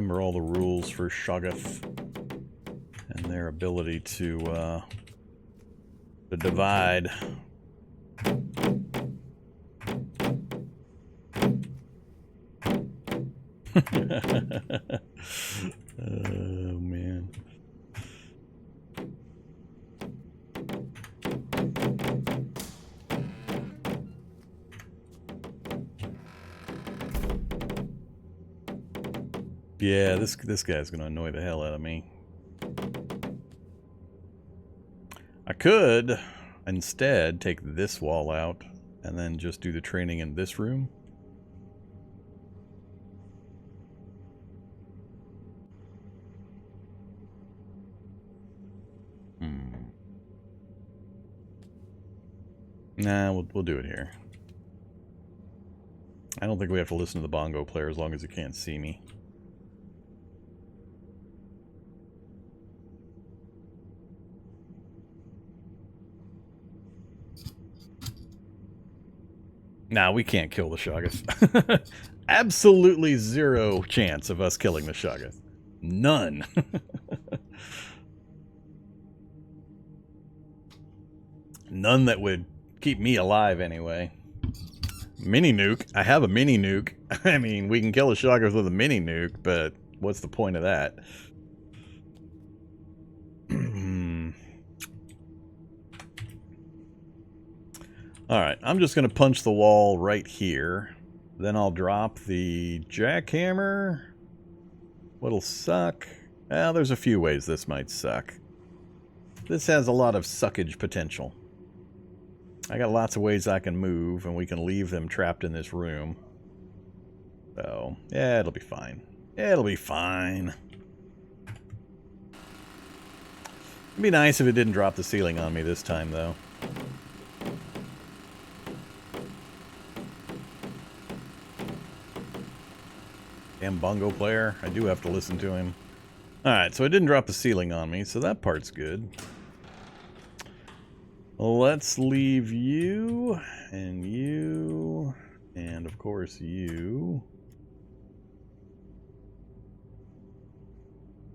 remember all the rules for Shoggoth and their ability to divide. Oh, man. Yeah, this guy's gonna annoy the hell out of me. I could instead take this wall out and then just do the training in this room. Nah, we'll do it here. I don't think we have to listen to the bongo player as long as you can't see me. Nah, we can't kill the Shoggoth. Absolutely zero chance of us killing the Shoggoth. None. None that would keep me alive anyway. Mini nuke. I have a mini nuke. I mean, we can kill a Shoggoth with a mini nuke, but what's the point of that? Alright, I'm just going to punch the wall right here. Then I'll drop the jackhammer. What'll suck? Well, there's a few ways this might suck. This has a lot of suckage potential. I got lots of ways I can move, and we can leave them trapped in this room. So, yeah, it'll be fine. It'll be fine. It'd be nice if it didn't drop the ceiling on me this time, though. Damn bongo player. I do have to listen to him. Alright, so it didn't drop the ceiling on me, so that part's good. Let's leave you, and of course you.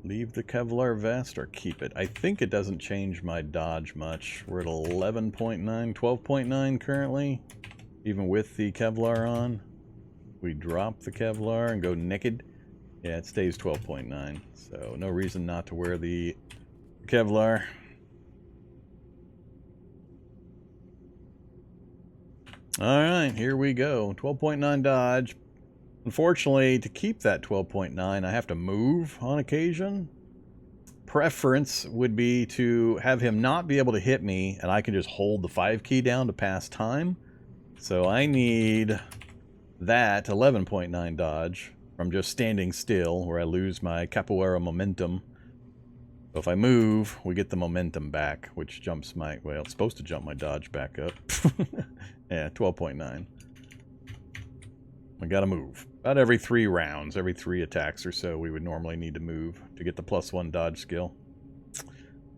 Leave the Kevlar vest or keep it. I think it doesn't change my dodge much. We're at 11.9, 12.9 currently, even with the Kevlar on. We drop the Kevlar and go naked. Yeah, it stays 12.9, so no reason not to wear the Kevlar. Alright, here we go. 12.9 dodge. Unfortunately, to keep that 12.9, I have to move on occasion. Preference would be to have him not be able to hit me, and I can just hold the 5 key down to pass time. So I need that 11.9 dodge from just standing still, where I lose my Capoeira momentum. So if I move, we get the momentum back, which jumps my... well, it's supposed to jump my dodge back up. Yeah, 12.9. We gotta move. About every 3 rounds, every 3 attacks or so, we would normally need to move to get the +1 dodge skill.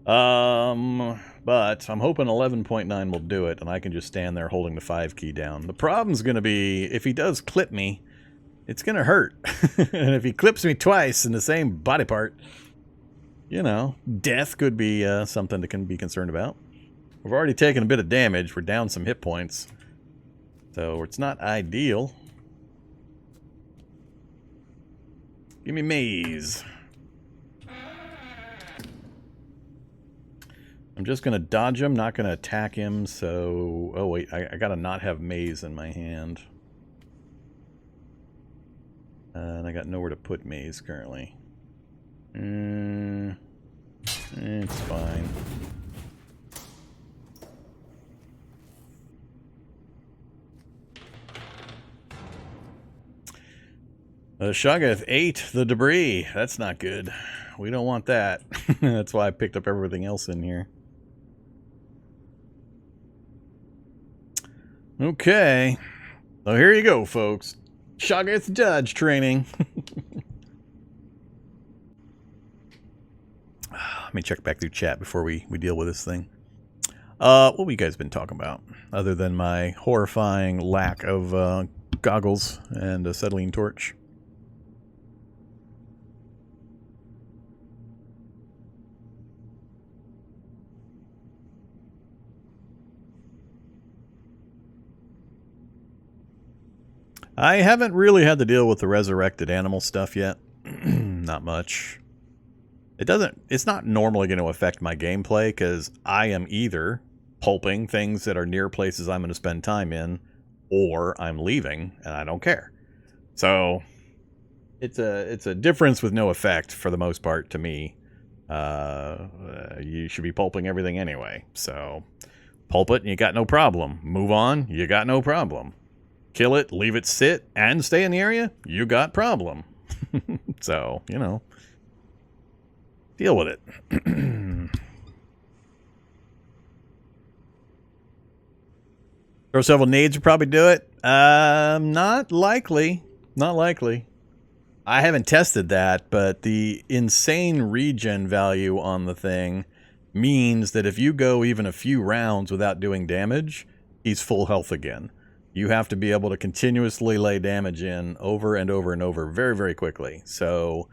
But I'm hoping 11.9 will do it, and I can just stand there holding the 5 key down. The problem's gonna be, if he does clip me, it's gonna hurt. And if he clips me twice in the same body part, you know, death could be something to be concerned about. We've already taken a bit of damage. We're down some hit points. So it's not ideal. Give me maze. I'm just going to dodge him, not going to attack him, so... oh wait, I got to not have maze in my hand. And I got nowhere to put maze currently. It's fine. The Shoggoth ate the debris. That's not good. We don't want that. That's why I picked up everything else in here. Okay. So here you go, folks. Shoggoth dodge training. Let me check back through chat before we deal with this thing. What have you guys been talking about? Other than my horrifying lack of goggles and a acetylene torch. I haven't really had to deal with the resurrected animal stuff yet. Not much. It's not normally going to affect my gameplay because I am either pulping things that are near places I'm going to spend time in, or I'm leaving and I don't care. So it's a difference with no effect for the most part to me. You should be pulping everything anyway. So pulp it and you got no problem. Move on, you got no problem. Kill it, leave it sit, and stay in the area, you got problem. So, you know, deal with it. Throw several nades would probably do it. Not likely. Not likely. I haven't tested that, but the insane regen value on the thing means that if you go even a few rounds without doing damage, he's full health again. You have to be able to continuously lay damage in over and over and over very, very quickly. So,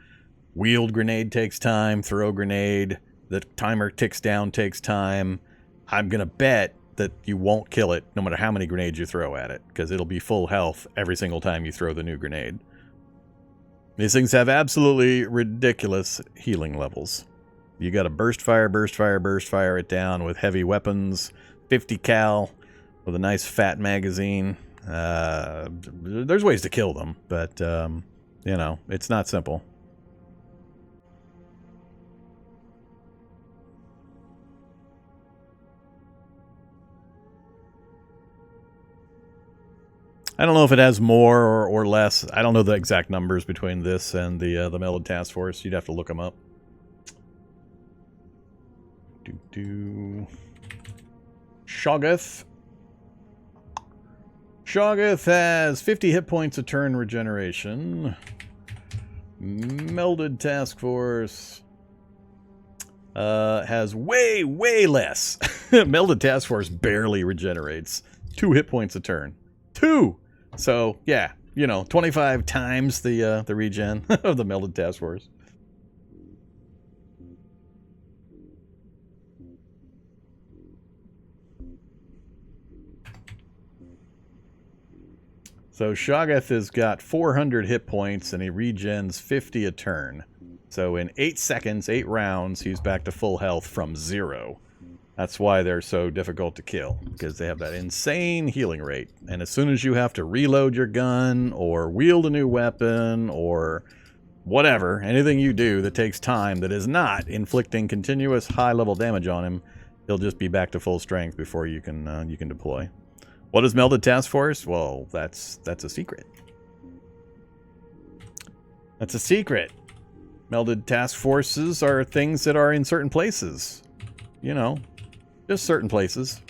wield grenade takes time, throw grenade, the timer ticks down takes time. I'm going to bet that you won't kill it no matter how many grenades you throw at it, because it'll be full health every single time you throw the new grenade. These things have absolutely ridiculous healing levels. You got to burst fire it down with heavy weapons, 50 cal, with a nice fat magazine. There's ways to kill them, but, you know, it's not simple. I don't know if it has more or less. I don't know the exact numbers between this and the Melded Task Force. You'd have to look them up. Shoggoth. Shoggoth has 50 hit points a turn regeneration. Melded Task Force has way, way less. Melded Task Force barely regenerates. 2 hit points a turn. 2! So, yeah, you know, 25 times the regen of the Melded Task Force. So Shoggoth has got 400 hit points and he regens 50 a turn. So in 8 seconds, 8 rounds, he's back to full health from 0. That's why they're so difficult to kill, because they have that insane healing rate. And as soon as you have to reload your gun, or wield a new weapon, or whatever, anything you do that takes time that is not inflicting continuous high-level damage on him, he'll just be back to full strength before you can deploy. What is Melded Task Force? Well, that's a secret. That's a secret. Melded Task Forces are things that are in certain places. You know. Just certain places.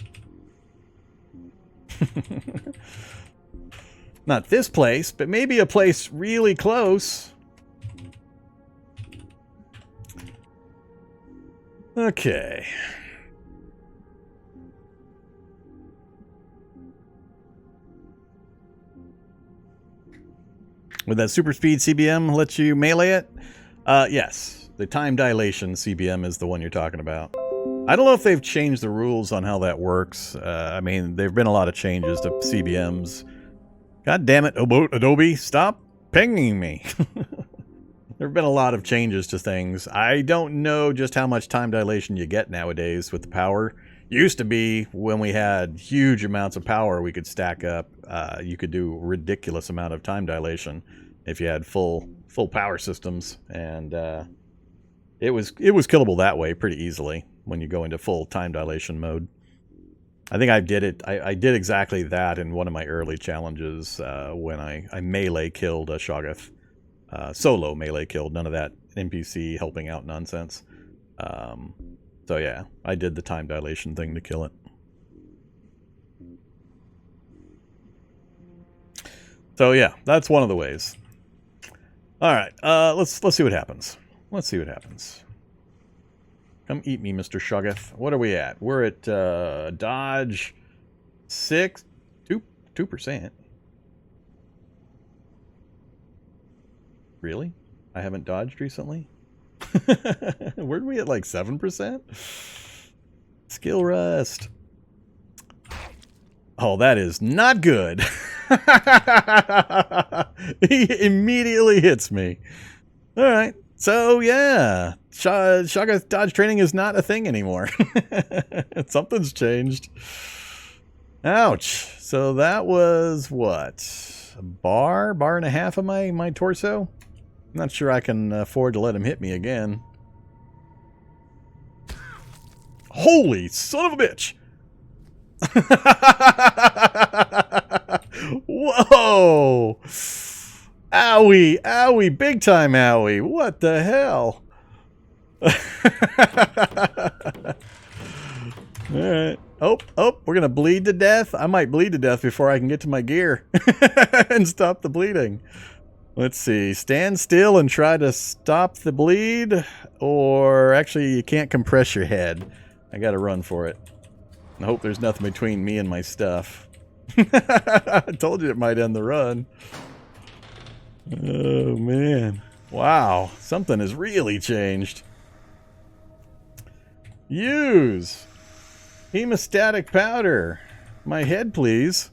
Not this place, but maybe a place really close. Okay. Would that super speed CBM let you melee it? Yes. The time dilation CBM is the one you're talking about. I don't know if they've changed the rules on how that works. I mean, there have been a lot of changes to CBMs. God damn it, Adobe, stop pinging me. There have been a lot of changes to things. I don't know just how much time dilation you get nowadays with the power. Used to be when we had huge amounts of power we could stack up. You could do a ridiculous amount of time dilation if you had full power systems, and it was killable that way pretty easily when you go into full time dilation mode. I think I did it. I did exactly that in one of my early challenges when I melee killed a Shoggoth. Solo melee killed, none of that NPC helping out nonsense. So yeah, I did the time dilation thing to kill it. So yeah, that's one of the ways. All right, let's see what happens. Let's see what happens. Come eat me, Mr. Shoggoth. What are we at? We're at dodge 2%. Really? I haven't dodged recently? Weren't we at like 7%? Skill rust. Oh, that is not good. He immediately hits me. All right. So, yeah. Shotgun dodge training is not a thing anymore. Something's changed. Ouch. So that was what? A bar? Bar and a half of my torso? I'm not sure I can afford to let him hit me again. Holy son of a bitch! Whoa! Owie, owie, big time owie. What the hell? Alright. Oh, we're gonna bleed to death? I might bleed to death before I can get to my gear and stop the bleeding. Let's see. Stand still and try to stop the bleed, or actually you can't compress your head. I gotta run for it. I hope there's nothing between me and my stuff. I told you it might end the run. Oh, man. Wow. Something has really changed. Use hemostatic powder. My head, please.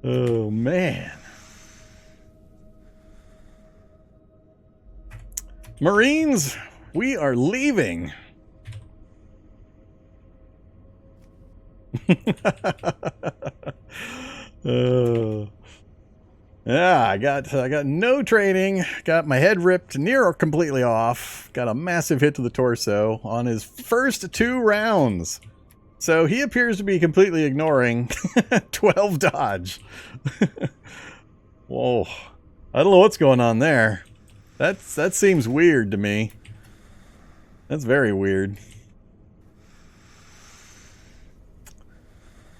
Oh, man. Marines, we are leaving. Yeah, I got no training. Got my head ripped near completely off. Got a massive hit to the torso on his first 2 rounds. So he appears to be completely ignoring 12 dodge. Whoa. I don't know what's going on there. That seems weird to me. That's very weird.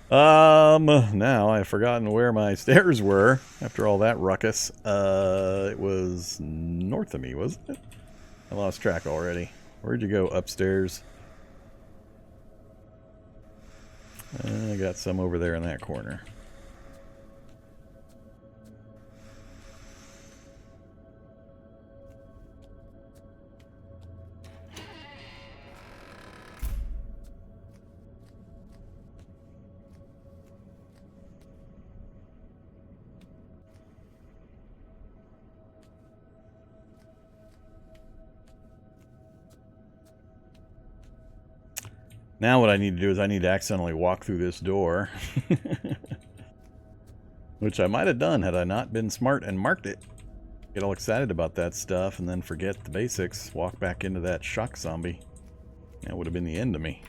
Now I've forgotten where my stairs were after all that ruckus. It was north of me, wasn't it? I lost track already. Where'd you go upstairs? I got some over there in that corner. Now what I need to do is I need to accidentally walk through this door. Which I might have done had I not been smart and marked it. Get all excited about that stuff and then forget the basics. Walk back into that shock zombie. That would have been the end of me.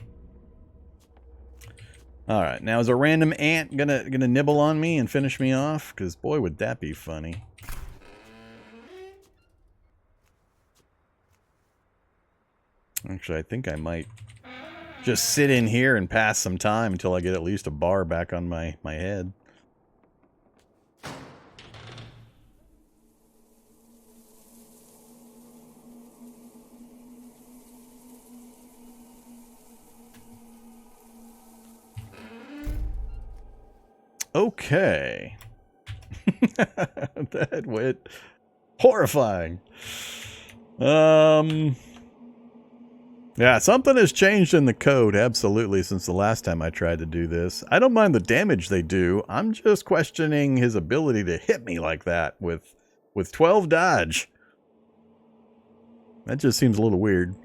Alright, now is a random ant gonna nibble on me and finish me off? Because boy would that be funny. Actually, I think I might just sit in here and pass some time until I get at least a bar back on my head. Okay. That went horrifying. Yeah, something has changed in the code, absolutely, since the last time I tried to do this. I don't mind the damage they do. I'm just questioning his ability to hit me like that with 12 dodge. That just seems a little weird.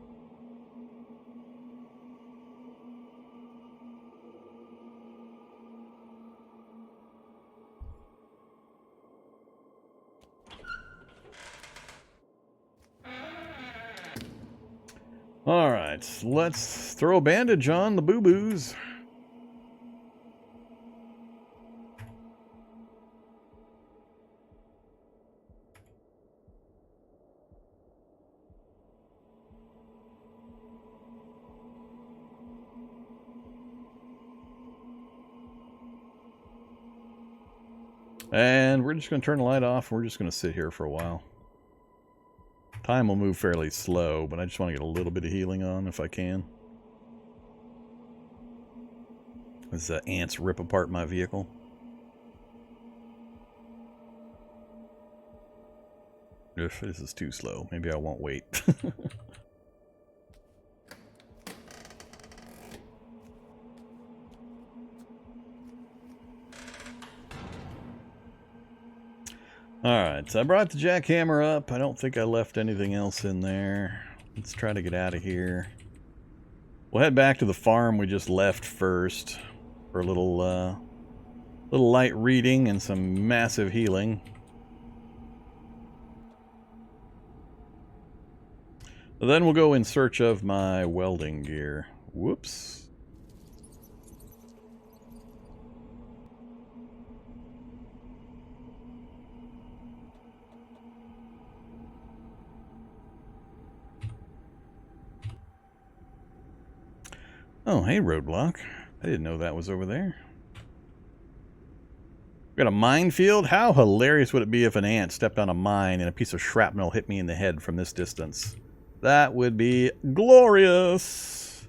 Alright, let's throw a bandage on the boo-boos. And we're just going to turn the light off. We're just going to sit here for a while. Time will move fairly slow, but I just want to get a little bit of healing on if I can. As ants rip apart my vehicle. If this is too slow, maybe I won't wait. Alright, so I brought the jackhammer up. I don't think I left anything else in there. Let's try to get out of here. We'll head back to the farm we just left first for a little light reading and some massive healing. Then we'll go in search of my welding gear. Whoops. Oh, hey, roadblock. I didn't know that was over there. We got a minefield? How hilarious would it be if an ant stepped on a mine and a piece of shrapnel hit me in the head from this distance? That would be glorious.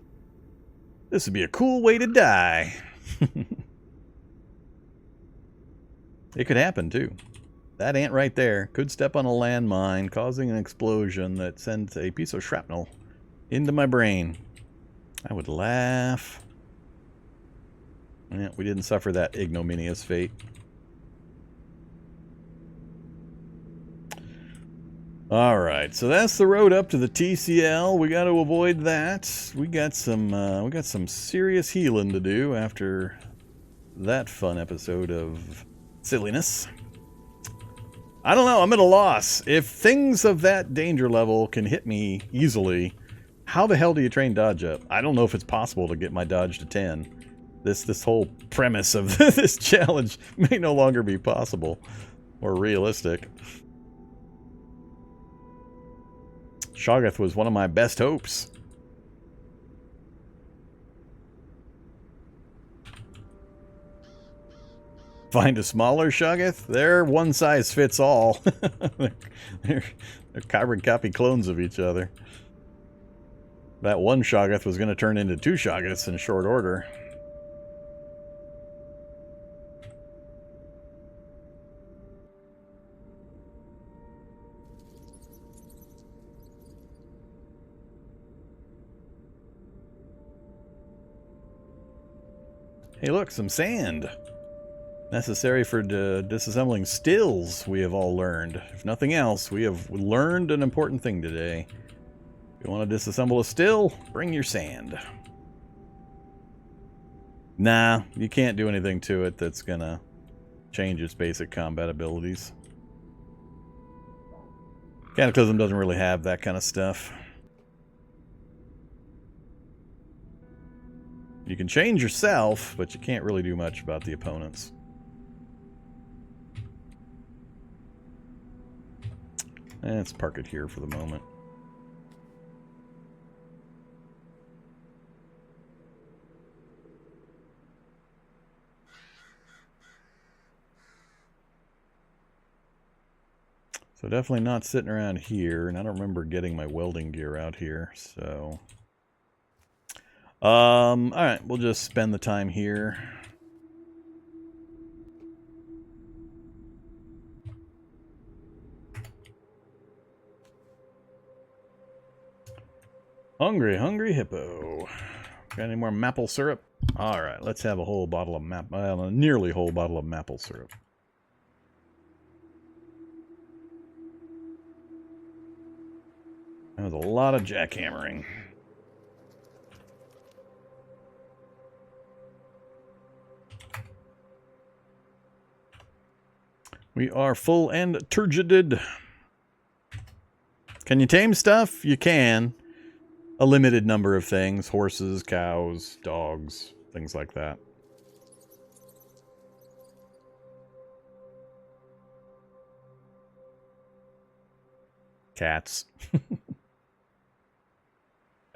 This would be a cool way to die. It could happen, too. That ant right there could step on a landmine, causing an explosion that sends a piece of shrapnel into my brain. I would laugh. Yeah, we didn't suffer that ignominious fate. Alright, so that's the road up to the TCL. We got to avoid that. We got some serious healing to do after that fun episode of silliness. I don't know, I'm at a loss. If things of that danger level can hit me easily, how the hell do you train dodge up? I don't know if it's possible to get my dodge to 10. This whole premise of this challenge may no longer be possible or realistic. Shoggoth was one of my best hopes. Find a smaller Shoggoth? They're one size fits all. they're carbon copy clones of each other. That one Shoggoth was going to turn into 2 Shoggoths in short order. Hey look, some sand! Necessary for disassembling stills, we have all learned. If nothing else, we have learned an important thing today. If you want to disassemble a still, bring your sand. Nah, you can't do anything to it that's gonna change its basic combat abilities. Cataclysm doesn't really have that kind of stuff. You can change yourself, but you can't really do much about the opponents. Let's park it here for the moment. So definitely not sitting around here, and I don't remember getting my welding gear out here, so... alright, we'll just spend the time here. Hungry, hungry hippo. Got any more maple syrup? Alright, let's have a whole bottle of a nearly whole bottle of maple syrup. That was a lot of jackhammering. We are full and turgided. Can you tame stuff? You can. A limited number of things. Horses, cows, dogs, things like that. Cats.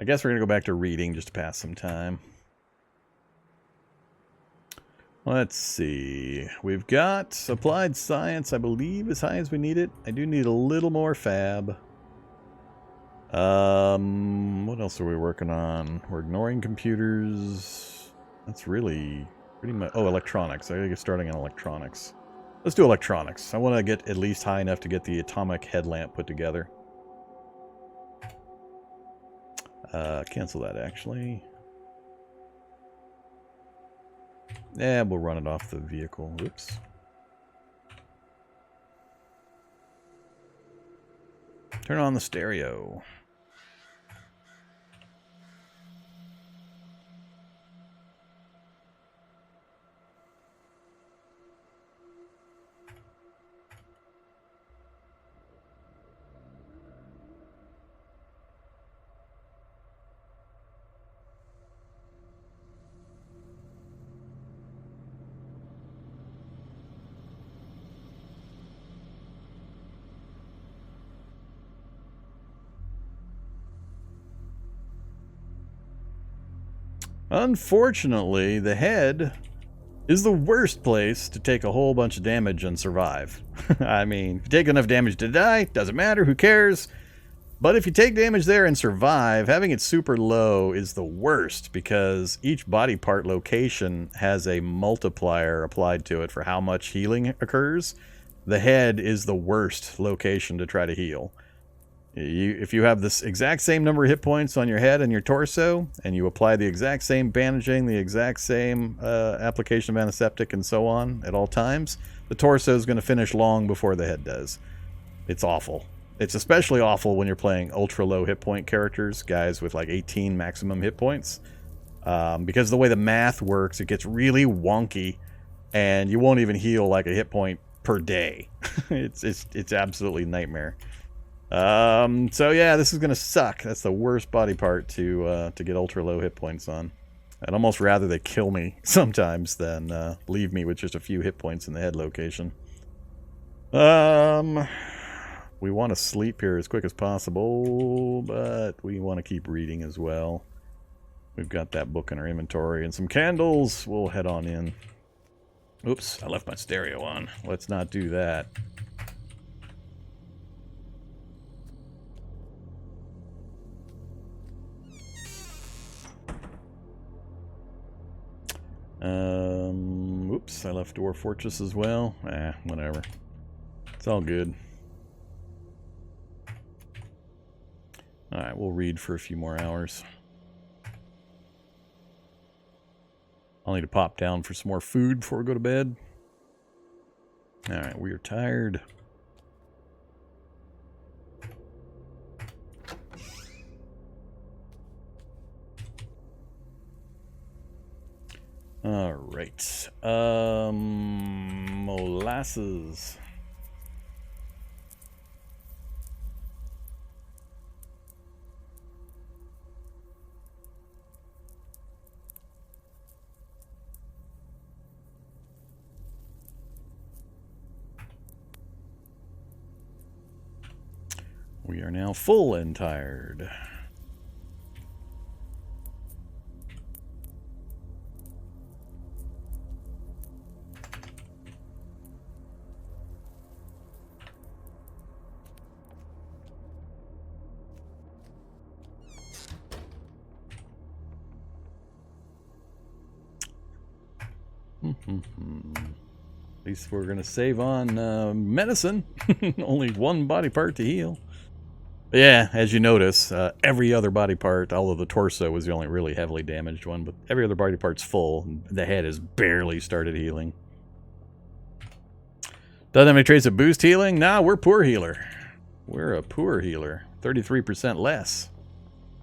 I guess we're going to go back to reading just to pass some time. Let's see. We've got applied science, I believe, as high as we need it. I do need a little more fab. What else are we working on? We're ignoring computers. That's really pretty much... Oh, electronics. I gotta get starting on electronics. Let's do electronics. I want to get at least high enough to get the atomic headlamp put together. Cancel that, actually. Yeah, we'll run it off the vehicle. Whoops. Turn on the stereo. Unfortunately, the head is the worst place to take a whole bunch of damage and survive. I mean, if you take enough damage to die, doesn't matter, who cares? But if you take damage there and survive, having it super low is the worst because each body part location has a multiplier applied to it for how much healing occurs. The head is the worst location to try to heal. If you have this exact same number of hit points on your head and your torso, and you apply the exact same bandaging, the exact same application of antiseptic and so on at all times, the torso is going to finish long before the head does. It's awful. It's especially awful when you're playing ultra low hit point characters, guys with like 18 maximum hit points. Because the way the math works, it gets really wonky, and you won't even heal like a hit point per day. It's absolutely nightmare. So yeah, this is gonna suck. That's the worst body part to get ultra low hit points on. I'd almost rather they kill me sometimes than leave me with just a few hit points in the head location. We want to sleep here as quick as possible, but we want to keep reading as well. We've got that book in our inventory and some candles. We'll head on in. Oops, I left my stereo on. Let's not do that. Oops, I left Dwarf Fortress as well. Whatever. It's all good. Alright, we'll read for a few more hours. I'll need to pop down for some more food before we go to bed. Alright, we are tired. Alright. Molasses. We are now full and tired. At least we're going to save on medicine. Only one body part to heal. But yeah, as you notice, every other body part, although the torso was the only really heavily damaged one, but every other body part's full. The head has barely started healing. Doesn't have any traits of boost healing? Nah, we're poor healer. We're a poor healer. 33% less.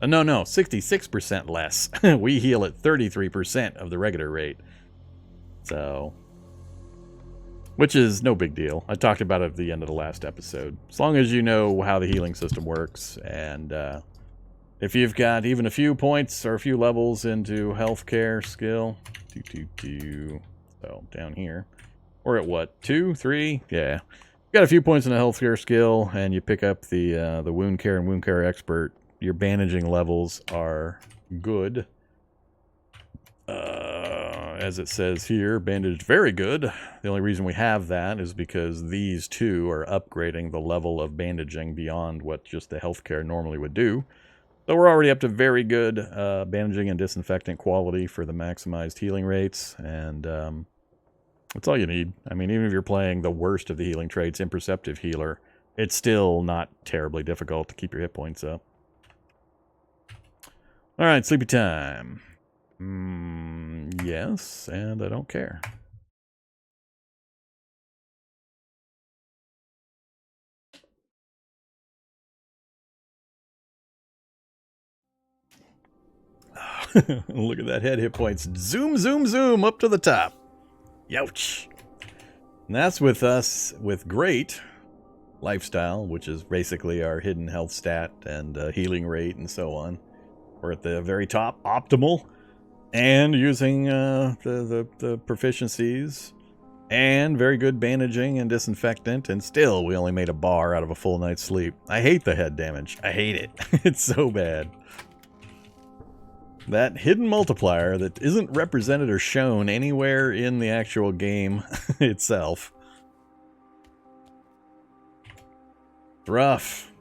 No, 66% less. We heal at 33% of the regular rate. So, which is no big deal. I talked about it at the end of the last episode. As long as you know how the healing system works, and if you've got even a few points or a few levels into healthcare skill, so down here, or at what, 2, 3? Yeah, got a few points in a healthcare skill, and you pick up the wound care and wound care expert. Your bandaging levels are good. As it says here, bandaged very good. The only reason we have that is because these two are upgrading the level of bandaging beyond what just the healthcare normally would do. So we're already up to very good bandaging and disinfectant quality for the maximized healing rates, and that's all you need. I mean, even if you're playing the worst of the healing traits, Imperceptive Healer, it's still not terribly difficult to keep your hit points up. Alright, sleepy time. Yes, and I don't care. Look at that head hit points. Zoom, zoom, zoom up to the top. Youch. And that's with us with great lifestyle, which is basically our hidden health stat and healing rate and so on. We're at the very top, optimal, and using the proficiencies and very good bandaging and disinfectant, and still we only made a bar out of a full night's sleep. I hate the head damage. I hate it. It's so bad. That hidden multiplier that isn't represented or shown anywhere in the actual game itself. It's rough.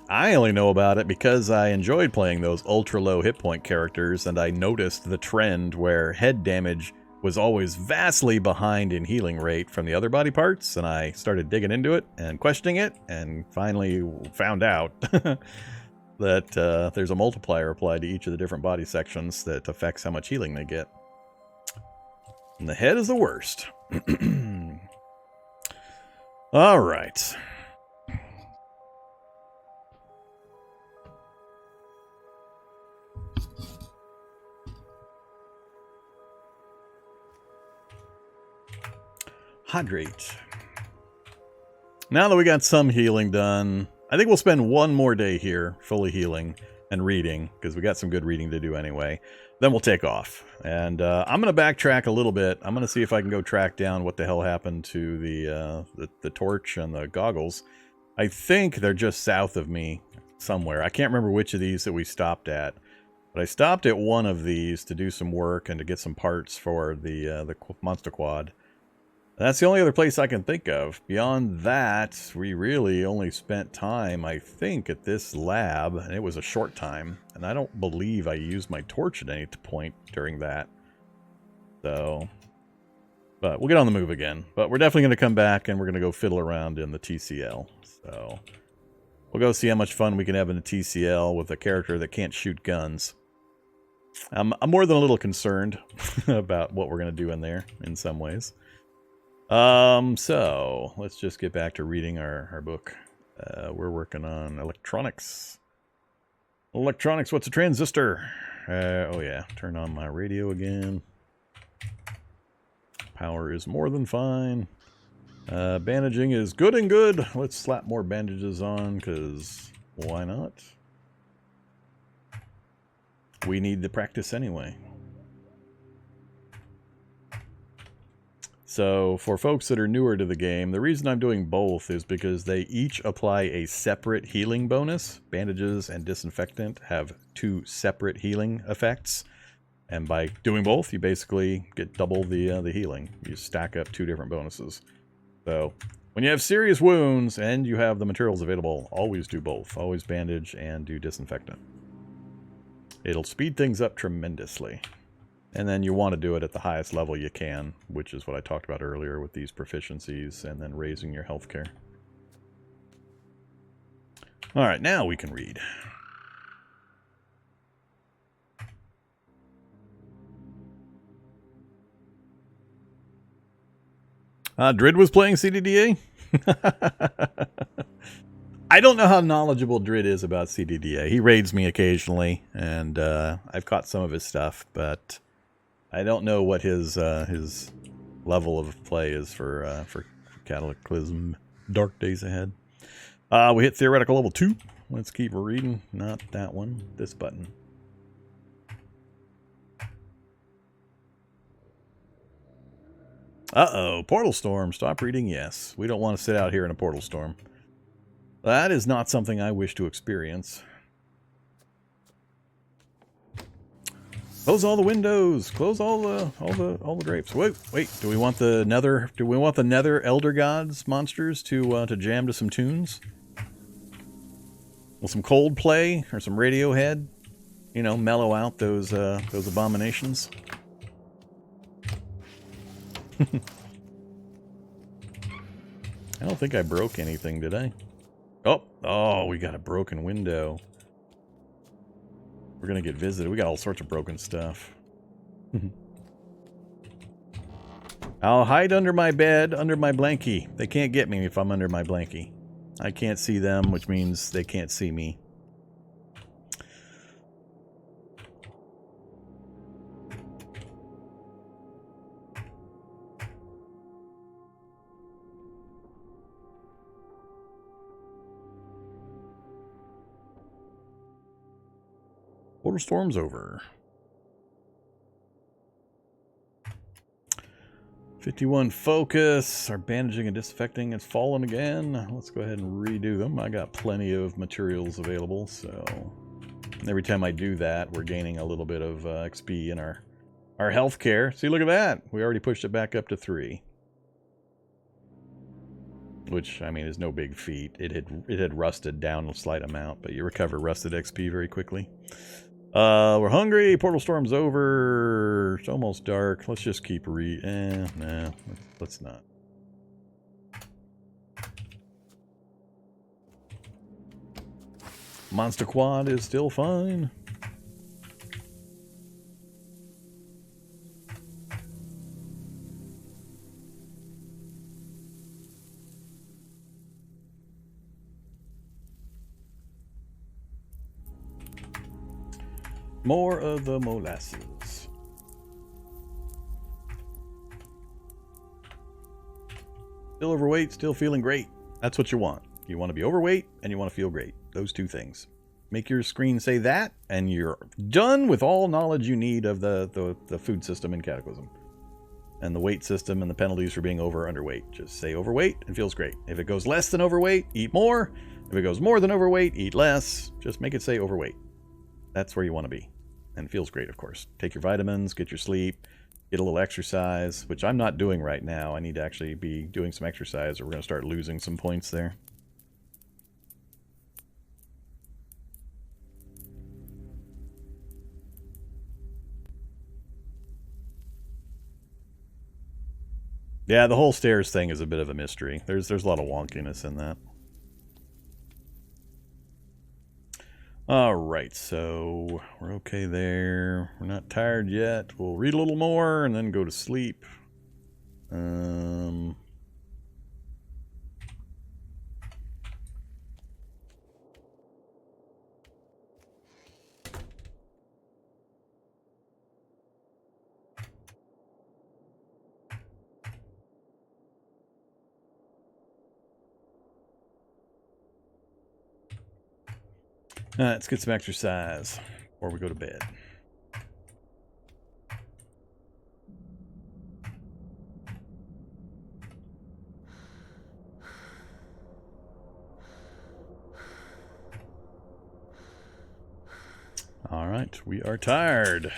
I only know about it because I enjoyed playing those ultra low hit point characters, and I noticed the trend where head damage was always vastly behind in healing rate from the other body parts, and I started digging into it and questioning it, and finally found out that there's a multiplier applied to each of the different body sections that affects how much healing they get. And the head is the worst. All right. Hydrate. Now that we got some healing done, I think we'll spend one more day here fully healing and reading, because we got some good reading to do anyway. Then we'll take off. And I'm going to backtrack a little bit. I'm going to see if I can go track down what the hell happened to the torch and the goggles. I think they're just south of me somewhere. I can't remember which of these that we stopped at. But I stopped at one of these to do some work and to get some parts for the monster quad. That's the only other place I can think of. Beyond that, we really only spent time, I think, at this lab, and it was a short time. And I don't believe I used my torch at any point during that. So, but we'll get on the move again. But we're definitely going to come back, and we're going to go fiddle around in the TCL. So, we'll go see how much fun we can have in the TCL with a character that can't shoot guns. I'm more than a little concerned about what we're going to do in there, in some ways. So let's just get back to reading our book. We're working on electronics. Electronics, what's a transistor? Oh yeah, turn on my radio again. Power is more than fine. Bandaging is good and good. Let's slap more bandages on, because why not? We need the practice anyway. So, for folks that are newer to the game, the reason I'm doing both is because they each apply a separate healing bonus. Bandages and disinfectant have two separate healing effects. And by doing both, you basically get double the healing. You stack up two different bonuses. So, when you have serious wounds and you have the materials available, always do both. Always bandage and do disinfectant. It'll speed things up tremendously. And then you want to do it at the highest level you can, which is what I talked about earlier with these proficiencies and then raising your healthcare. All right, now we can read. Drid was playing CDDA? I don't know how knowledgeable Drid is about CDDA. He raids me occasionally, and I've caught some of his stuff, but I don't know what his level of play is for Cataclysm Dark Days Ahead. We hit theoretical level 2. Let's keep reading. Not that one. This button. Uh-oh. Portal storm. Stop reading. Yes. We don't want to sit out here in a portal storm. That is not something I wish to experience. Close all the windows. Close all the drapes. Wait. Do we want the nether? Do we want the nether elder gods monsters to jam to some tunes? Will some Coldplay or some Radiohead, you know, mellow out those abominations? I don't think I broke anything, did I? Oh, we got a broken window. We're gonna get visited. We got all sorts of broken stuff. I'll hide under my bed, under my blankie. They can't get me if I'm under my blankie. I can't see them, which means they can't see me. Portal storm's over. 51 focus. Our bandaging and disinfecting has fallen again. Let's go ahead and redo them. I got plenty of materials available, so every time I do that, we're gaining a little bit of XP in our healthcare. See, look at that. We already pushed it back up to 3. Which, I mean, is no big feat. It had rusted down a slight amount, but you recover rusted XP very quickly. We're hungry. Portal storm's over. It's almost dark. Let's just keep nah, let's not. Monster Quad is still fine. More of the molasses. Still overweight, still feeling great. That's what you want. You want to be overweight and you want to feel great. Those two things. Make your screen say that, and you're done with all knowledge you need of the food system in Cataclysm. And the weight system and the penalties for being over or underweight. Just say overweight and feels great. If it goes less than overweight, eat more. If it goes more than overweight, eat less. Just make it say overweight. That's where you want to be. And feels great, of course. Take your vitamins, get your sleep, get a little exercise, which I'm not doing right now. I need to actually be doing some exercise or we're going to start losing some points there. Yeah, the whole stairs thing is a bit of a mystery. There's a lot of wonkiness in that. Alright, so we're okay there. We're not tired yet. We'll read a little more and then go to sleep. Let's get some exercise before we go to bed. All right, we are tired.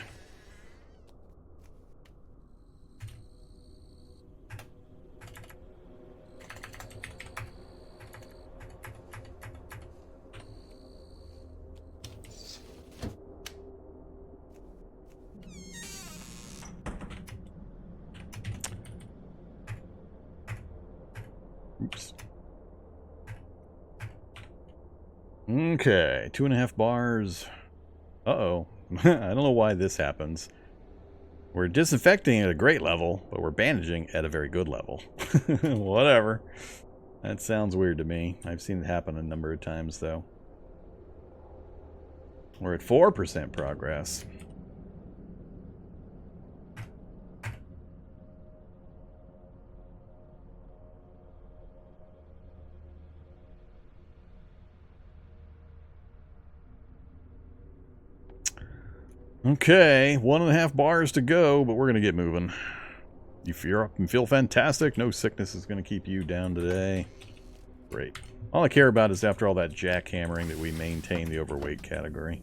Oops. Okay, 2.5 bars. Uh-oh. I don't know why this happens. We're disinfecting at a great level, but we're bandaging at a very good level. Whatever. That sounds weird to me. I've seen it happen a number of times, though. We're at 4% progress. Okay, 1.5 bars to go, but we're going to get moving. You feel fantastic. No sickness is going to keep you down today. Great. All I care about is after all that jackhammering that we maintain the overweight category.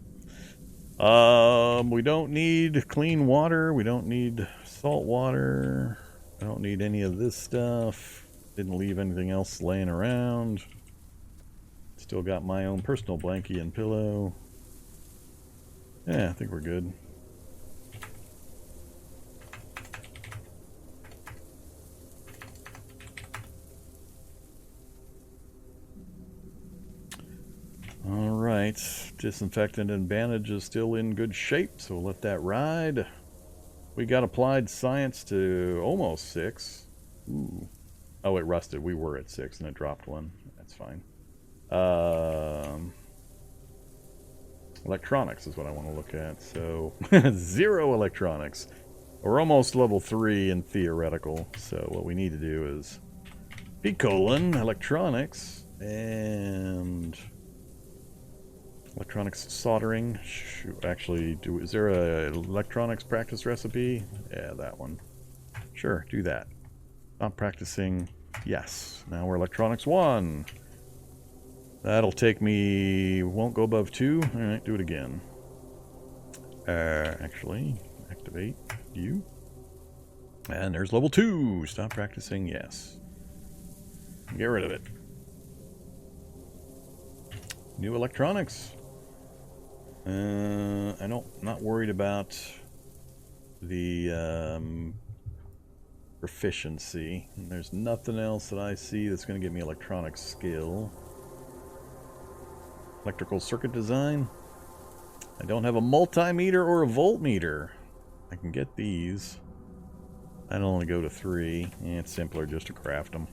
We don't need clean water. We don't need salt water. I don't need any of this stuff. Didn't leave anything else laying around. Still got my own personal blankie and pillow. Yeah, I think we're good. Alright, disinfectant and bandage is still in good shape, so we'll let that ride. We got applied science to almost 6. Ooh. Oh, it rusted. We were at 6 and it dropped 1. That's fine. Electronics is what I want to look at. So 0 electronics. We're almost level 3 in theoretical. So what we need to do is electronics and Electronics soldering. Shoot, actually, is there a electronics practice recipe? Yeah, that one. Sure, do that. Stop practicing. Yes. Now we're electronics 1. That'll take me... Won't go above 2. Alright, do it again. Actually, activate you. And there's level 2. Stop practicing. Yes. Get rid of it. New electronics. Not worried about the proficiency. There's nothing else that I see that's going to give me electronic skill. Electrical circuit design. I don't have a multimeter or a voltmeter. I can get these. I'd only go to 3. It's simpler just to craft them.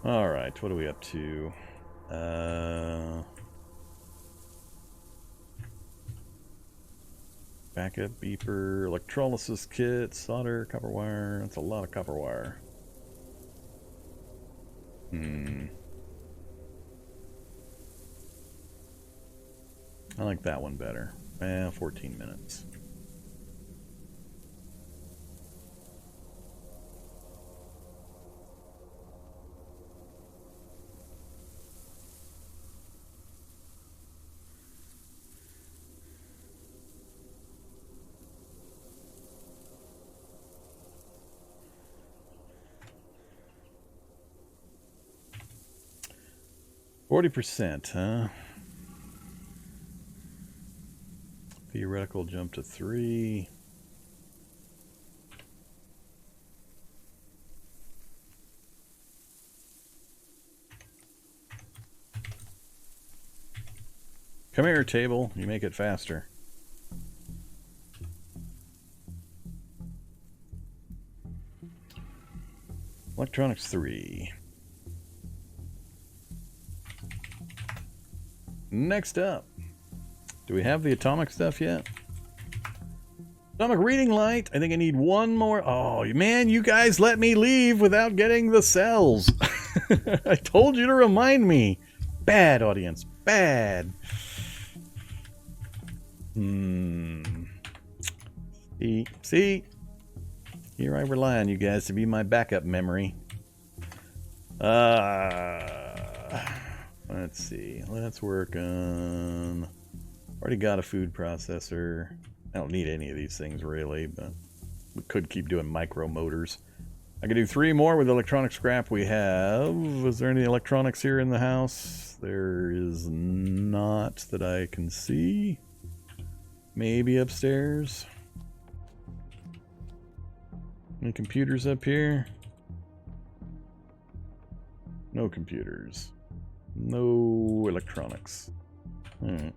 Alright, what are we up to? Backup beeper, electrolysis kit, solder, copper wire. That's a lot of copper wire. I like that one better. 14 minutes. %, huh? Theoretical jump to 3. Come here, table. You make it faster. Electronics 3. Next up. Do we have the atomic stuff yet? Atomic reading light. I think I need one more. Oh, man, you guys let me leave without getting the cells. I told you to remind me. Bad, audience. Bad. See? Here I rely on you guys to be my backup memory. Let's see. Let's work on... Already got a food processor. I don't need any of these things really, but we could keep doing micro motors. I can do 3 more with electronic scrap we have. Is there any electronics here in the house? There is not that I can see. Maybe upstairs. Any computers up here? No computers. No electronics. Alright.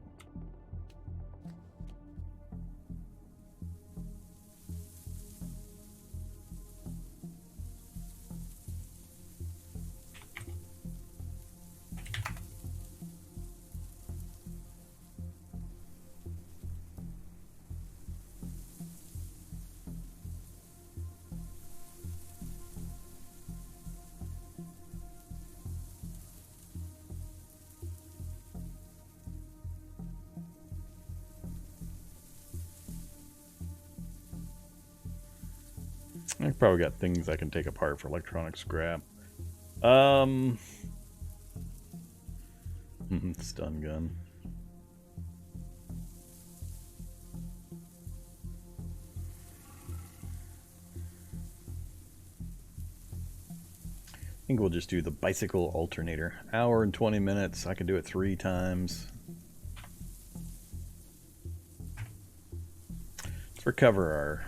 I've probably got things I can take apart for electronic scrap. Stun gun. I think we'll just do the bicycle alternator. Hour and 20 minutes. I can do it 3 times. Let's recover our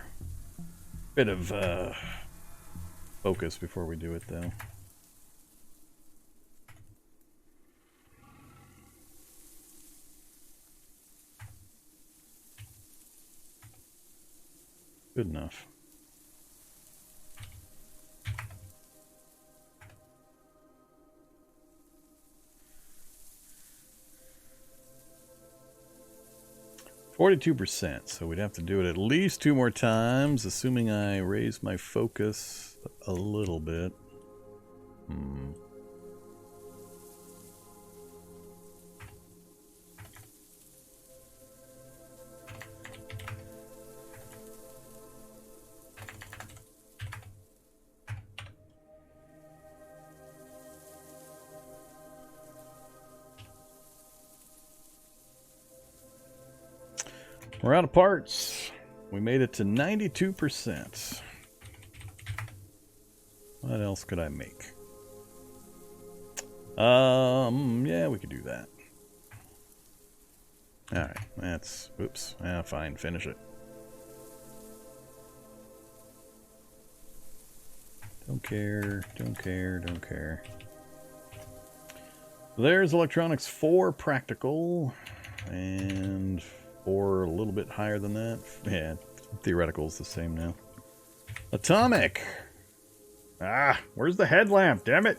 bit of focus before we do it, though. Good enough. %, so we'd have to do it at least 2 more times, assuming I raise my focus a little bit. We're out of parts. We made it to 92%. What else could I make? Yeah, we could do that. Alright, that's... Oops. Ah, fine. Finish it. Don't care. Don't care. Don't care. There's electronics 4 practical. And 4 a little bit higher than that. Yeah, theoretical is the same now. Atomic! Ah, where's the headlamp? Damn it!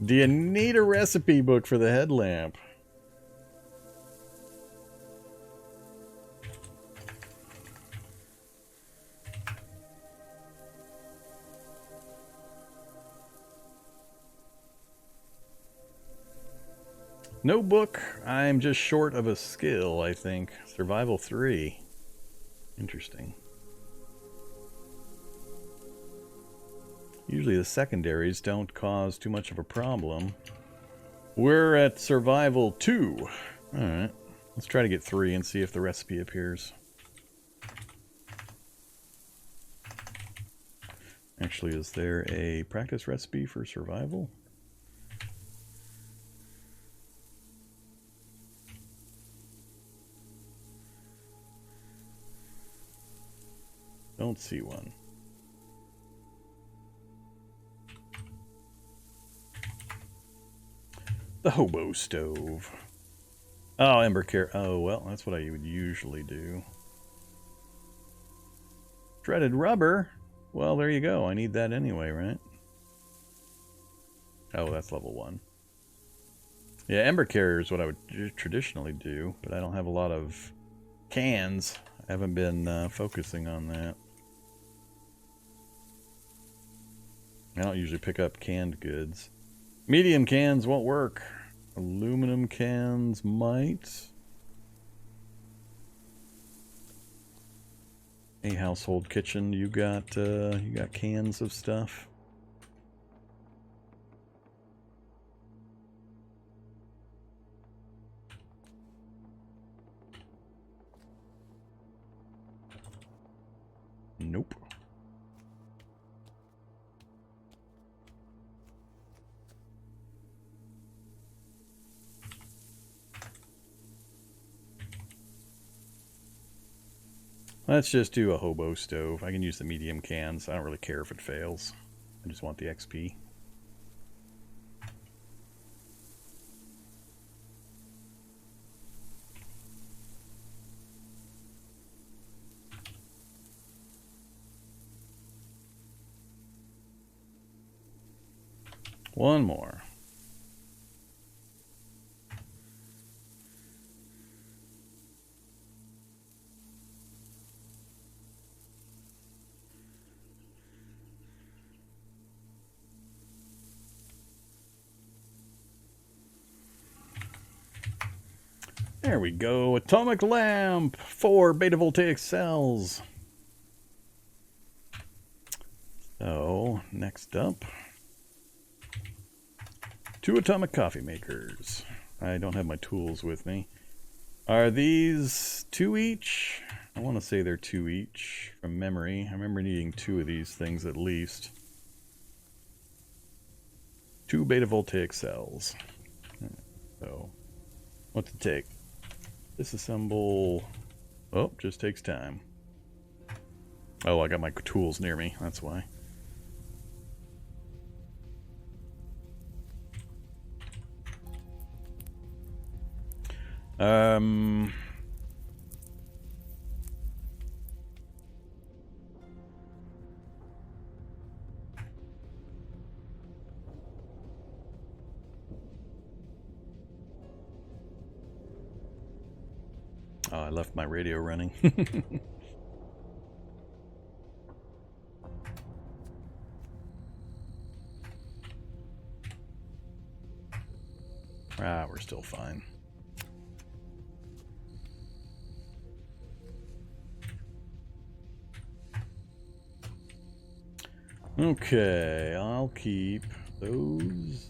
Do you need a recipe book for the headlamp? No book. I'm just short of a skill, I think. Survival 3. Interesting. Usually the secondaries don't cause too much of a problem. We're at Survival 2. Alright. Let's try to get 3 and see if the recipe appears. Actually, is there a practice recipe for Survival? Don't see one. The hobo stove. Oh, ember care. Oh, well, that's what I would usually do. Shredded rubber. Well, there you go. I need that anyway, right? Oh, that's level 1. Yeah, ember carrier is what I would traditionally do, but I don't have a lot of cans. I haven't been focusing on that. I don't usually pick up canned goods. Medium cans won't work. Aluminum cans might. A household kitchen, you got cans of stuff. Nope. Let's just do a hobo stove. I can use the medium cans. I don't really care if it fails. I just want the XP. One more. There we go. Atomic lamp. 4 beta voltaic cells. So, next up. 2 atomic coffee makers. I don't have my tools with me. Are these 2 each? I want to say they're 2 each from memory. I remember needing 2 of these things at least. 2 beta voltaic cells. So, what's it take? Disassemble. Oh, just takes time. Oh, I got my tools near me. That's why. Oh, I left my radio running. Ah, we're still fine. Okay, I'll keep those.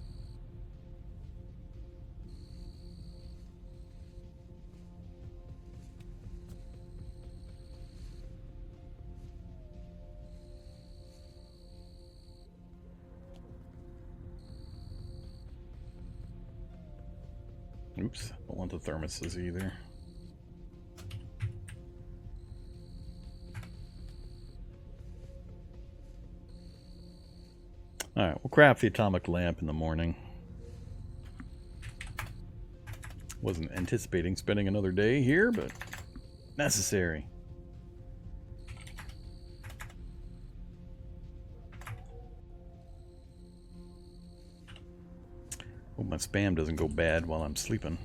Oops, don't want the thermoses either. Alright, we'll craft the atomic lamp in the morning. Wasn't anticipating spending another day here, but necessary. Hope my spam doesn't go bad while I'm sleeping.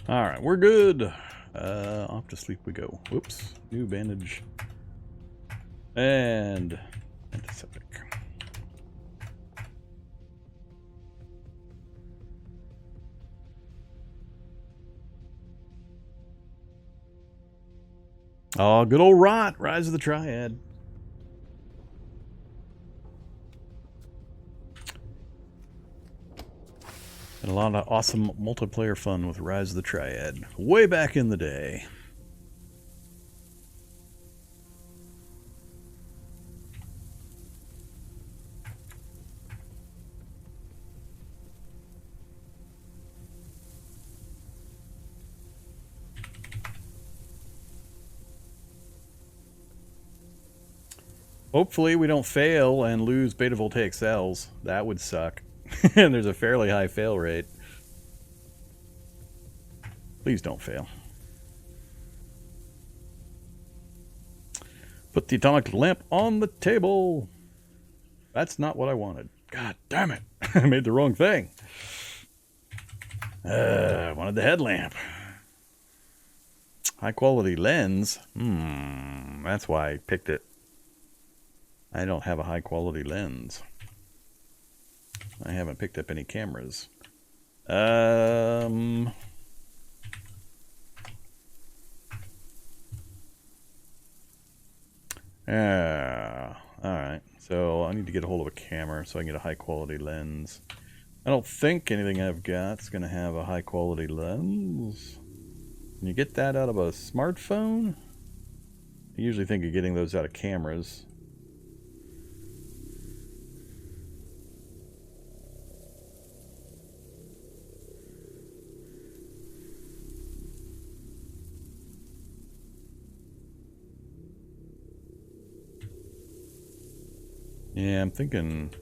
Alright, we're good. Off to sleep we go. Whoops. New bandage. And antiseptic. Oh, good old Rot. Rise of the Triad. And a lot of awesome multiplayer fun with Rise of the Triad. Way back in the day. Hopefully we don't fail and lose beta voltaic cells. That would suck. And there's a fairly high fail rate. Please don't fail. Put the atomic lamp on the table. That's not what I wanted. God damn it. I made the wrong thing. I wanted the headlamp. High quality lens. That's why I picked it. I don't have a high quality lens. I haven't picked up any cameras. Alright. So I need to get a hold of a camera so I can get a high quality lens. I don't think anything I've got is going to have a high quality lens. Can you get that out of a smartphone? I usually think of getting those out of cameras. Yeah, I'm thinking...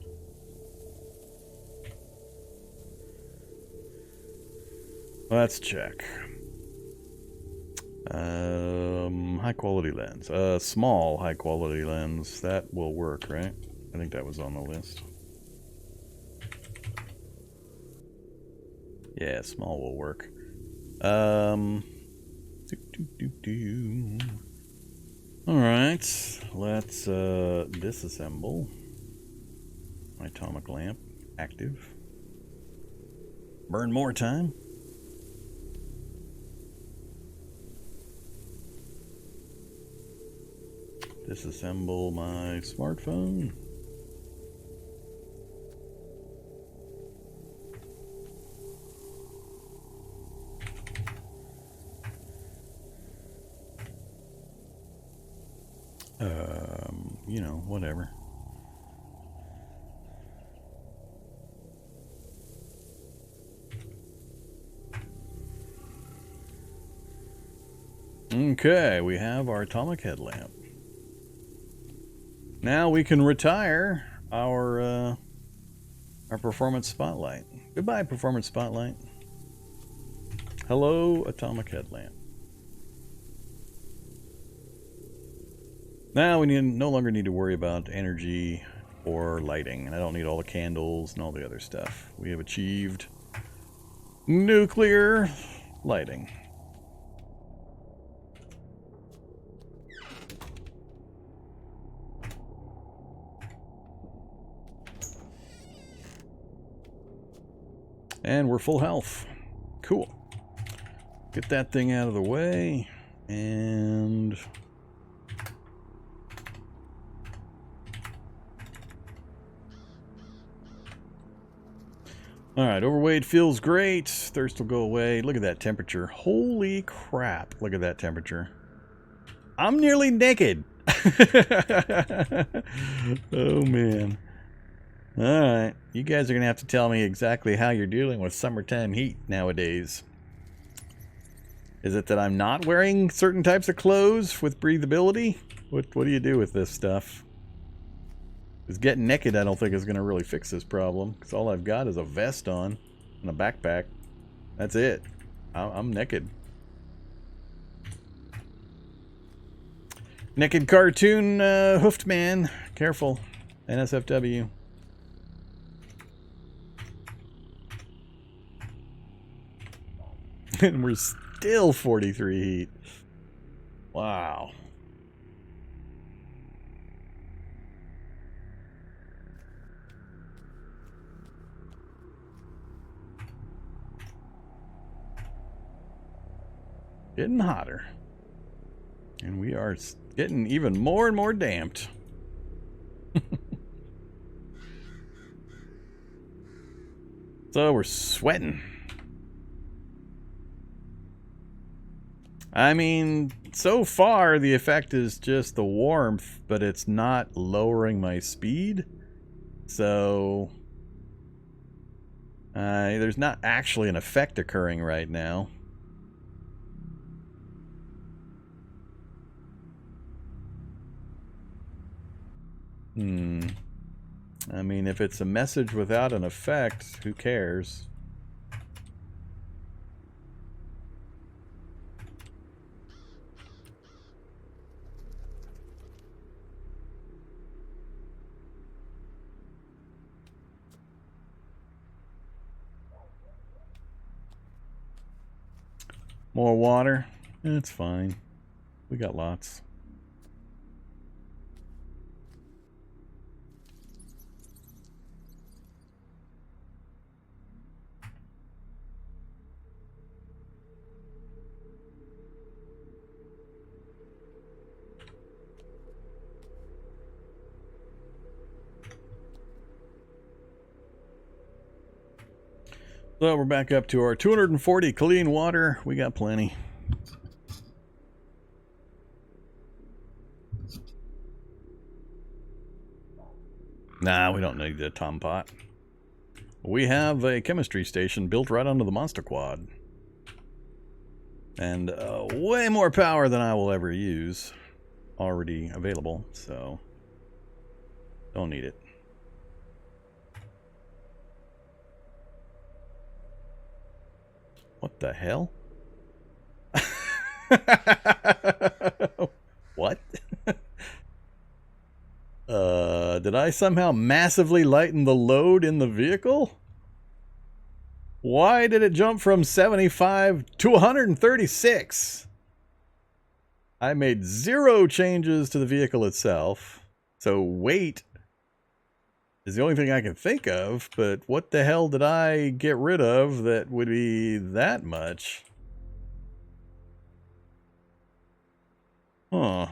Let's check. High quality lens. Small high quality lens. That will work, right? I think that was on the list. Yeah, small will work. Alright, let's disassemble my atomic lamp. Active. Burn more time. Disassemble my smartphone. You know, whatever. Okay, we have our atomic headlamp. Now we can retire our performance spotlight. Goodbye, performance spotlight. Hello, atomic headlamp. Now we no longer need to worry about energy or lighting, and I don't need all the candles and all the other stuff. We have achieved nuclear lighting. And we're full health. Cool. Get that thing out of the way. And... Alright, overweight feels great. Thirst will go away. Look at that temperature. Holy crap. Look at that temperature. I'm nearly naked. Oh, man. Alright. You guys are going to have to tell me exactly how you're dealing with summertime heat nowadays. Is it that I'm not wearing certain types of clothes with breathability? What do you do with this stuff? Because getting naked I don't think is going to really fix this problem. Because all I've got is a vest on and a backpack. That's it. I'm naked. Naked cartoon hoofed man. Careful. NSFW. And we're still 43 heat. Wow. Getting hotter. And we are getting even more and more damped. So we're sweating. I mean, so far the effect is just the warmth, but it's not lowering my speed. So there's not actually an effect occurring right now. I mean, if it's a message without an effect, who cares? More water? It's fine. We got lots. So we're back up to our 240 clean water. We got plenty. Nah, we don't need a tom pot. We have a chemistry station built right onto the monster quad. And way more power than I will ever use. Already available, so don't need it. What the hell? What? Did I somehow massively lighten the load in the vehicle? Why did it jump from 75 to 136? I made 0 changes to the vehicle itself. So weight is the only thing I can think of, but what the hell did I get rid of that would be that much? Huh.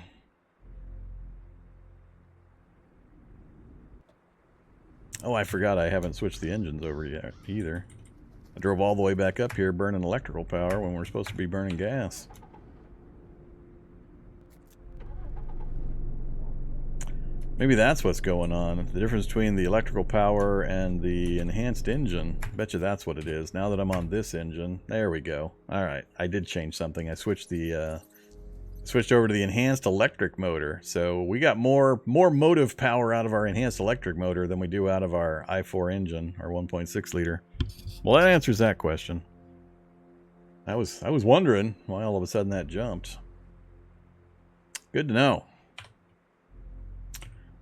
Oh, I forgot I haven't switched the engines over yet either. I drove all the way back up here burning electrical power when we're supposed to be burning gas. Maybe that's what's going on. The difference between the electrical power and the enhanced engine. I bet you that's what it is. Now that I'm on this engine. There we go. Alright, I did change something. I switched the switched over to the enhanced electric motor. So we got more motive power out of our enhanced electric motor than we do out of our i4 engine, our 1.6 liter. Well, that answers that question. I was wondering why all of a sudden that jumped. Good to know.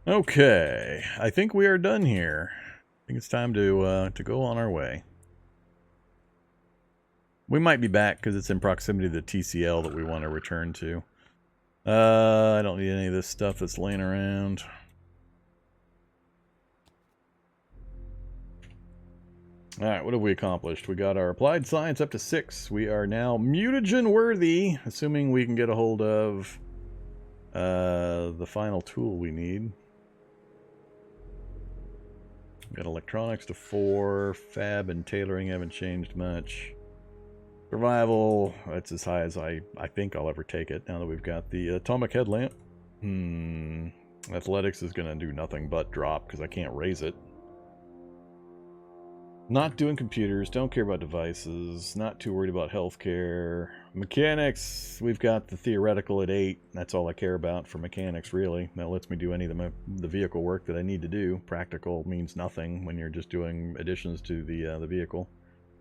Okay, I think we are done here. I think it's time to go on our way. We might be back because it's in proximity to the TCL that we want to return to. I don't need any of this stuff that's laying around. Alright, what have we accomplished? We got our applied science up to 6. We are now mutagen worthy, assuming we can get a hold of the final tool we need. We got electronics to 4. Fab and tailoring haven't changed much. Survival, that's as high as I think I'll ever take it now that we've got the atomic headlamp. Athletics is going to do nothing but drop because I can't raise it. Not doing computers, don't care about devices, not too worried about healthcare. Mechanics, we've got the theoretical at 8. That's all I care about for mechanics, really. That lets me do any of the vehicle work that I need to do. Practical means nothing when you're just doing additions to the vehicle,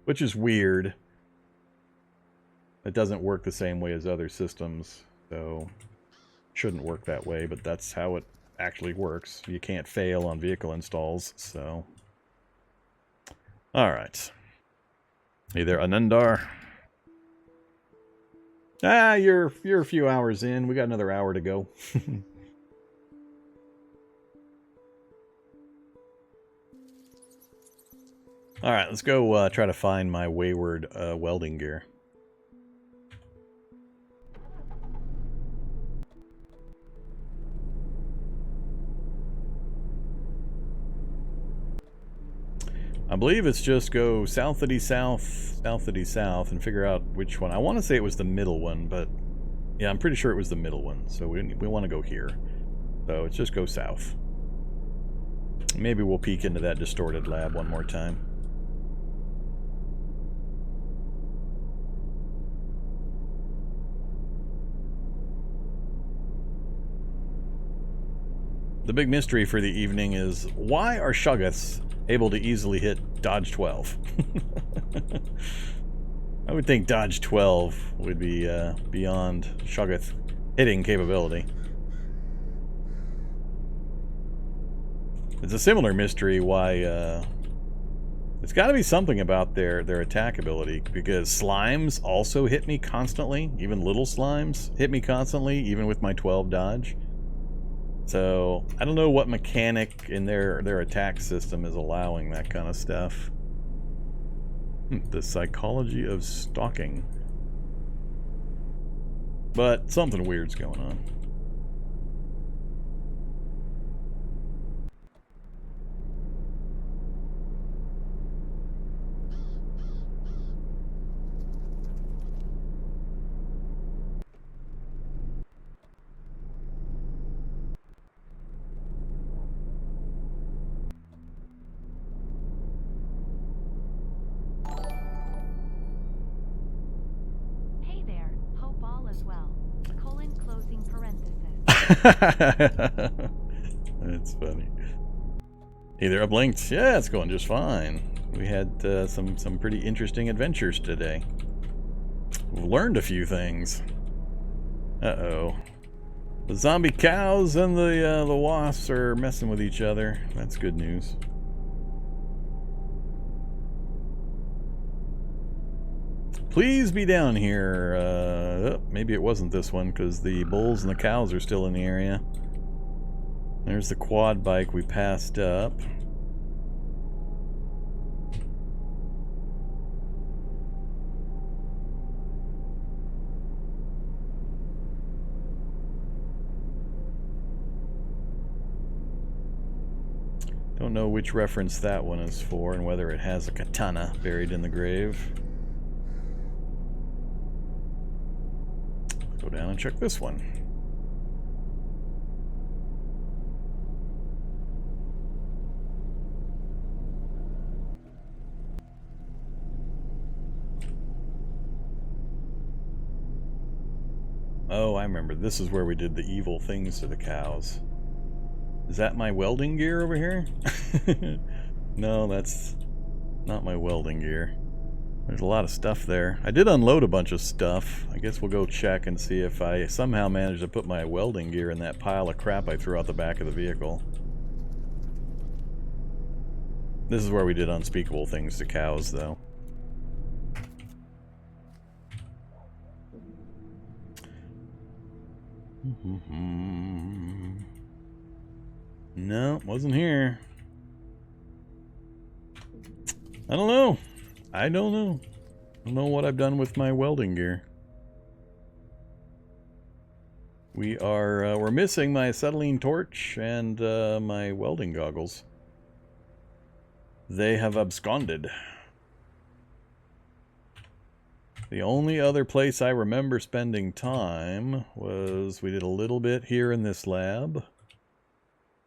which is weird. It doesn't work the same way as other systems, so shouldn't work that way, but that's how it actually works. You can't fail on vehicle installs, so... Alright. Hey there, Anandar. Ah, you're a few hours in. We got another hour to go. Alright, let's go try to find my wayward welding gear. I believe it's just go southity south, southity south, and figure out which one. I want to say it was the middle one, but yeah, I'm pretty sure it was the middle one. So we want to go here. So it's just go south. Maybe we'll peek into that distorted lab one more time. The big mystery for the evening is, why are Shoggoths able to easily hit dodge 12? I would think dodge 12 would be beyond Shoggoth hitting capability. It's a similar mystery why it's got to be something about their attack ability, because slimes also hit me constantly. Even little slimes hit me constantly, even with my 12 dodge. So, I don't know what mechanic in their attack system is allowing that kind of stuff. The psychology of stalking. But something weird's going on. That's funny. Hey there, Blinked. Yeah, it's going just fine. We had some pretty interesting adventures today. We've learned a few things. Uh-oh. The zombie cows and the wasps are messing with each other. That's good news. Please be down here. Maybe it wasn't this one, because the bulls and the cows are still in the area. There's the quad bike we passed up. Don't know which reference that one is for, and whether it has a katana buried in the grave. Go down and check this one. Oh, I remember. This is where we did the evil things to the cows. Is that my welding gear over here? No, that's not my welding gear. There's a lot of stuff there. I did unload a bunch of stuff. I guess we'll go check and see if I somehow managed to put my welding gear in that pile of crap I threw out the back of the vehicle. This is where we did unspeakable things to cows, though. No, wasn't here. I don't know. I don't know. I don't know what I've done with my welding gear. We're missing my acetylene torch and my welding goggles. They have absconded. The only other place I remember spending time was we did a little bit here in this lab.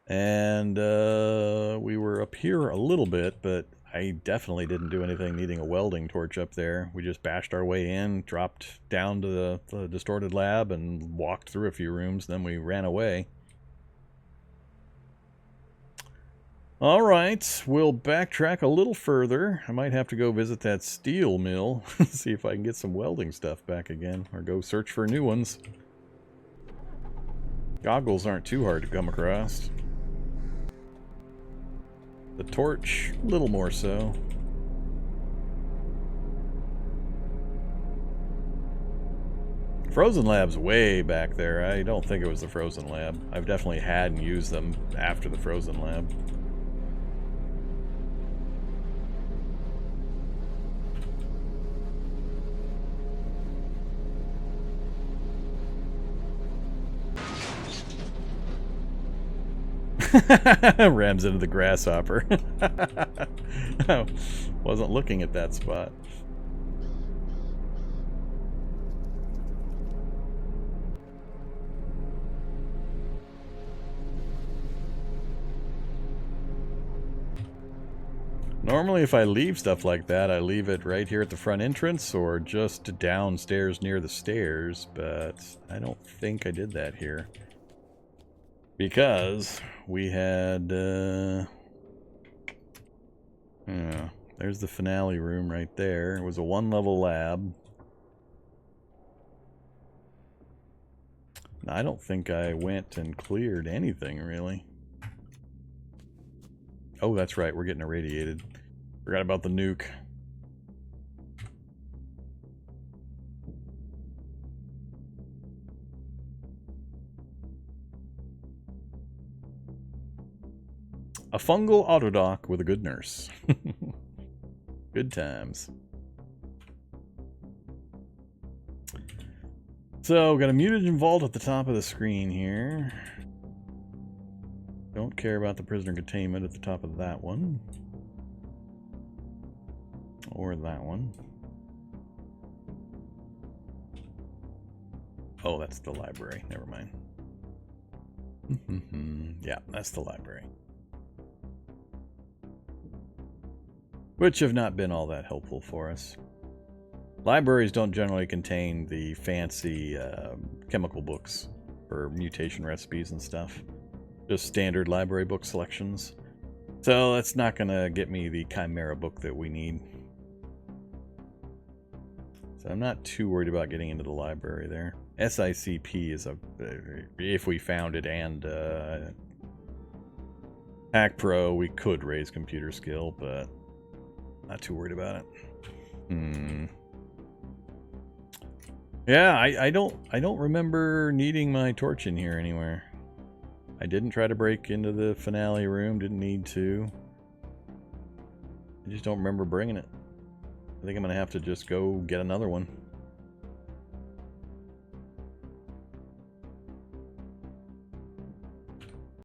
And we were up here a little bit, but I definitely didn't do anything needing a welding torch up there. We just bashed our way in, dropped down to the distorted lab, and walked through a few rooms, then we ran away. Alright, we'll backtrack a little further. I might have to go visit that steel mill, see if I can get some welding stuff back again, or go search for new ones. Goggles aren't too hard to come across. The torch, a little more so. Frozen Lab's way back there. I don't think it was the Frozen Lab. I've definitely had and used them after the Frozen Lab. Rams into the grasshopper. Oh, wasn't looking at that spot. Normally if I leave stuff like that, I leave it right here at the front entrance or just downstairs near the stairs, but I don't think I did that here. Because we had, yeah, there's the finale room right there. It was a one-level lab. I don't think I went and cleared anything, really. Oh, that's right, we're getting irradiated. Forgot about the nuke. A fungal autodoc with a good nurse. Good times. So, got a mutagen vault at the top of the screen here. Don't care about the prisoner containment at the top of that one. Or that one. Oh, that's the library. Never mind. Yeah, that's the library. Which have not been all that helpful for us. Libraries don't generally contain the fancy chemical books for mutation recipes and stuff. Just standard library book selections. So that's not going to get me the Chimera book that we need. So I'm not too worried about getting into the library there. SICP is a... if we found it and Hack Pro, we could raise computer skill, but not too worried about it. Yeah, I don't remember needing my torch in here anywhere. I didn't try to break into the finale room, didn't need to. I just don't remember bringing it. I think I'm gonna have to just go get another one.